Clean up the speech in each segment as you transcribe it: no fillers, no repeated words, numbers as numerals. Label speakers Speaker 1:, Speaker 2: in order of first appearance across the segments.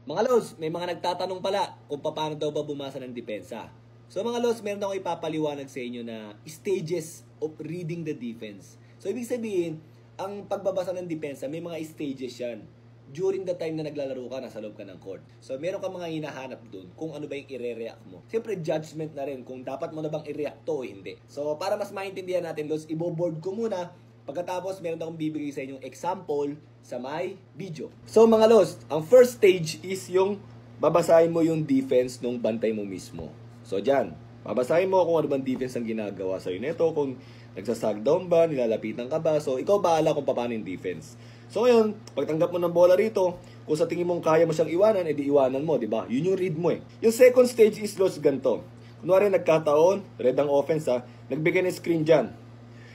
Speaker 1: Mga Lods, may mga nagtatanong pala kung paano daw ba bumasa ng depensa. So mga Lods, meron ako ipapaliwanag sa inyo na stages of reading the defense. So ibig sabihin, ang pagbabasa ng depensa, may mga stages yan. During the time na naglalaro ka, nasa loob ka ng court. So meron ka mga hinahanap dun kung ano ba yung i-react mo. Siyempre, judgment na rin kung dapat mo na bang i-react to o hindi. So para mas maintindihan natin, Lods, iboboard ko muna. Pagkatapos, meron akong bibigay sa inyong example sa my video. So mga Lods, ang first stage is yung babasahin mo yung defense nung bantay mo mismo. So dyan, babasahin mo kung ano bang defense ang ginagawa sa'yo nito, kung nagsasag down ba, nilalapitan ka ba. So ikaw bahala kung paano yung defense. So ngayon, pagtanggap mo ng bola rito, kung sa tingin mong kaya mo siyang iwanan, edi iwanan mo, di ba? Yun yung read mo eh. Yung second stage is Lods ganito. Kunwari nagkataon, red ang offense ha, nagbigay ng screen dyan.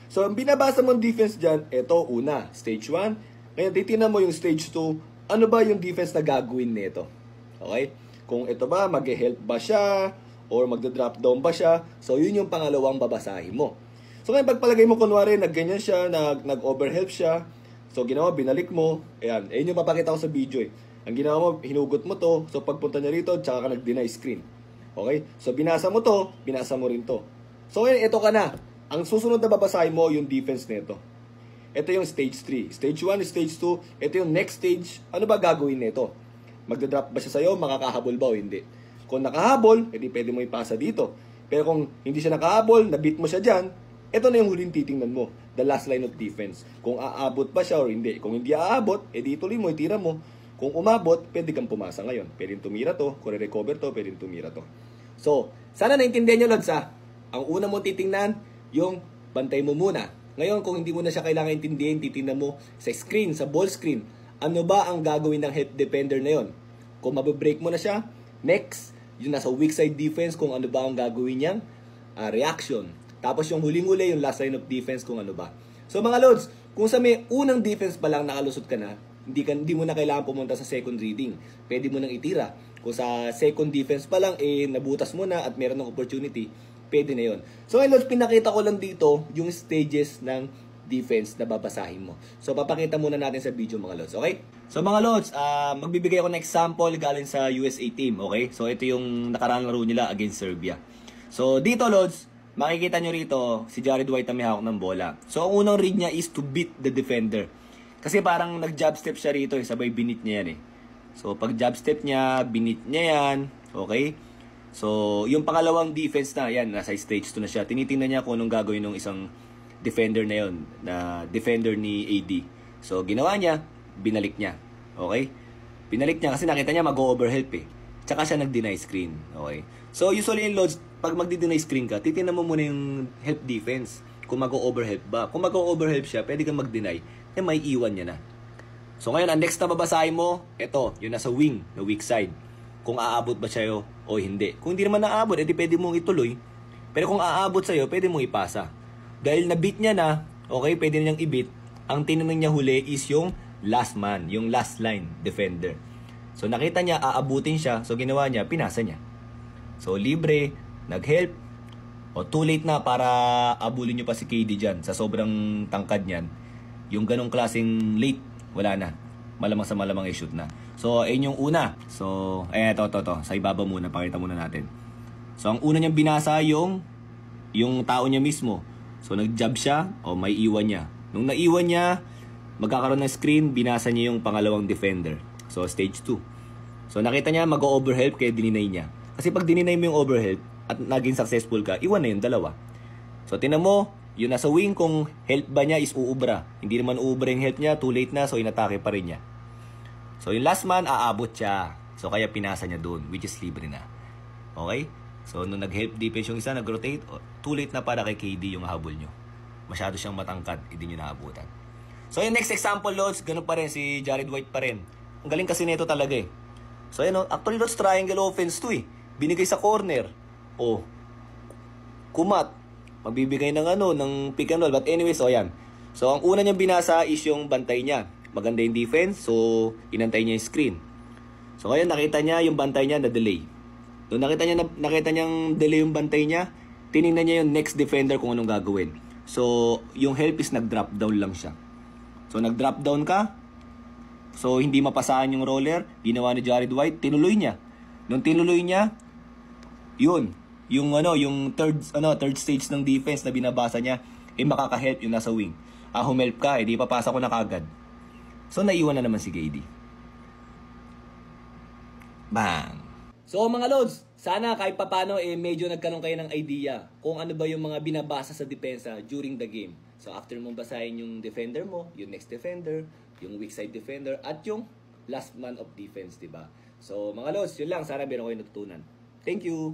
Speaker 1: So, ang binabasa mong defense dyan, ito, una, stage 1. Ngayon, titignan mo yung stage 2, ano ba yung defense na gagawin nito? Okay? Kung ito ba, mag-help ba siya, or magda-drop down ba siya? So, yun yung pangalawang babasahin mo. So, ngayon, pagpalagay mo, kunwari, nagganyan siya, nag-overhelp siya. So, ginawa, binalik mo. Ayan, ayun yung papakita ko sa video eh. Ang ginawa mo, hinugot mo to. So, pagpunta niya rito, tsaka ka nag-deny screen. Okay? So, binasa mo to, binasa mo rin to. So, ngayon, ito ka na. Ang susunod na babasahin mo yung defense nito. Ito yung stage 3. Stage 1, stage 2. Ito yung next stage. Ano ba gagawin nito? Magdadrop ba siya sa'yo? Makakahabol ba o hindi? Kung nakahabol, edi pwede mo ipasa dito. Pero kung hindi siya nakahabol, nabit mo siya dyan, ito na yung huling titingnan mo. The last line of defense. Kung aabot ba siya or hindi. Kung hindi aabot, edi ituloy mo, itira mo. Kung umabot, pwede kang pumasa ngayon. Pwede tumira to. Kung recover to, pwede tumira to. So, sana naintindihan nyo, Lods, ha? Ang una mo titingnan, yung bantay mo muna. Ngayon, kung hindi mo na siya kailangan intindihin, titingnan mo sa screen, sa ball screen. Ano ba ang gagawin ng help defender na yon? Kung mababreak mo na siya, next, yung nasa weak side defense, kung ano ba ang gagawin niyang reaction. Tapos yung huling-huli, yung last line of defense, kung ano ba. So mga Lods, kung sa may unang defense pa lang nakalusot ka na, hindi mo na kailangan pumunta sa second reading. Pwede mo nang itira. Kung sa second defense pa lang, nabutas mo na at meron ng opportunity, pwede na yun. So ngayon, Lods, pinakita ko lang dito yung stages ng defense na babasahin mo. So papakita muna natin sa video, mga Lods, okay? So mga Lods, magbibigay ako ng example galing sa USA team, okay? So ito yung nakaraang laro nila against Serbia. So dito, Lods, makikita nyo rito, si Jared White ang may hawak ng bola. So ang unang read niya is to beat the defender. Kasi parang nag-jab step siya rito, sabay binit niya yan eh. So pag jab step niya, binit niya yan, okay? So, yung pangalawang defense na, yan, nasa stage 2 na siya. Tinitingnan niya kung anong gagawin ng isang defender na yon, na defender ni AD. So, ginawa niya, binalik niya. Okay? Binalik niya kasi nakita niya mag-overhelp eh. Tsaka siya nag-deny screen. Okay? So, usually in Lods, pag magdi-deny screen ka, titingnan mo muna yung help defense. Kung mag-overhelp ba. Kung mag-overhelp siya, pwede kang mag-deny. Eh, may iwan niya na. So, ngayon, ang next na babasahin mo, ito, yung nasa wing, na weak side. Kung aabot ba sa'yo o hindi. Kung hindi naman naaabot, edi pwede mong ituloy. Pero kung aabot sa'yo, pwede mong ipasa. Dahil nabit niya na, okay, pwede niyang ibit. Ang tinanong niya huli is yung last man, yung last line defender. So nakita niya, aabutin siya. So ginawa niya, pinasa niya. So libre, nag-help. O too late na para abulin niyo pa si KD dyan sa sobrang tangkad niyan. Yung ganong klaseng late, wala na. Malamang sa malamang i-shoot na. So, ayun yung una. So, ito. Sa ibaba muna, pakita muna natin. So, ang una niyang binasa yung tao niya mismo. So, nag-jab siya, o may iwan niya. Nung naiwan niya, magkakaroon ng screen, binasa niya yung pangalawang defender. So, stage 2. So, nakita niya, mag-overhelp, kaya dininay niya. Kasi pag dininay mo yung overhelp, at naging successful ka, iwan na yung dalawa. So, tinan mo, yung nasa wing, kung help ba niya is uubra. Hindi naman uubra yung help niya, too late na, so inatake pa rin niya. So, yung last man, aabot siya. So, kaya pinasa niya doon, which is libre na. Okay? So, nung nag-help defense yung isa, nag-rotate, too late na para kay KD yung habol nyo. Masyado siyang matangkad, hindi nyo naabutan. So, yung next example, Lods, ganun pa rin, si Jared White pa rin. Ang galing kasi nito talaga eh. So, yun, actually, Lods, triangle offense to eh. Binigay sa corner. O, kumat. Magbibigay ng pick and roll. But anyways, so, yan. So, ang una niyang binasa is yung bantay niya. Maganda yung defense, so inantay niya yung screen. So ngayon nakita niya yung bantay niya na delay. Doon nakita niyang delay yung bantay niya, tiningnan niya yung next defender kung anong gagawin. So yung help is nag-drop down lang siya. So nag-drop down ka, So, hindi mapasaan yung roller. Ginawa ni Jared White, tinuloy niya. Nung tinuloy niya, yun, yung third stage ng defense na binabasa niya, makaka-help yung nasa wing. Humelp ka, di papasa ko na kagad. So, naiwan na naman si KD. Bang! So, mga Lods, sana kahit papano medyo nagkaroon kayo ng idea kung ano ba yung mga binabasa sa depensa during the game. So, after mong basahin yung defender mo, yung next defender, yung weak side defender, at yung last man of defense, diba? So, mga Lods, yun lang. Sana meron kayo natutunan. Thank you!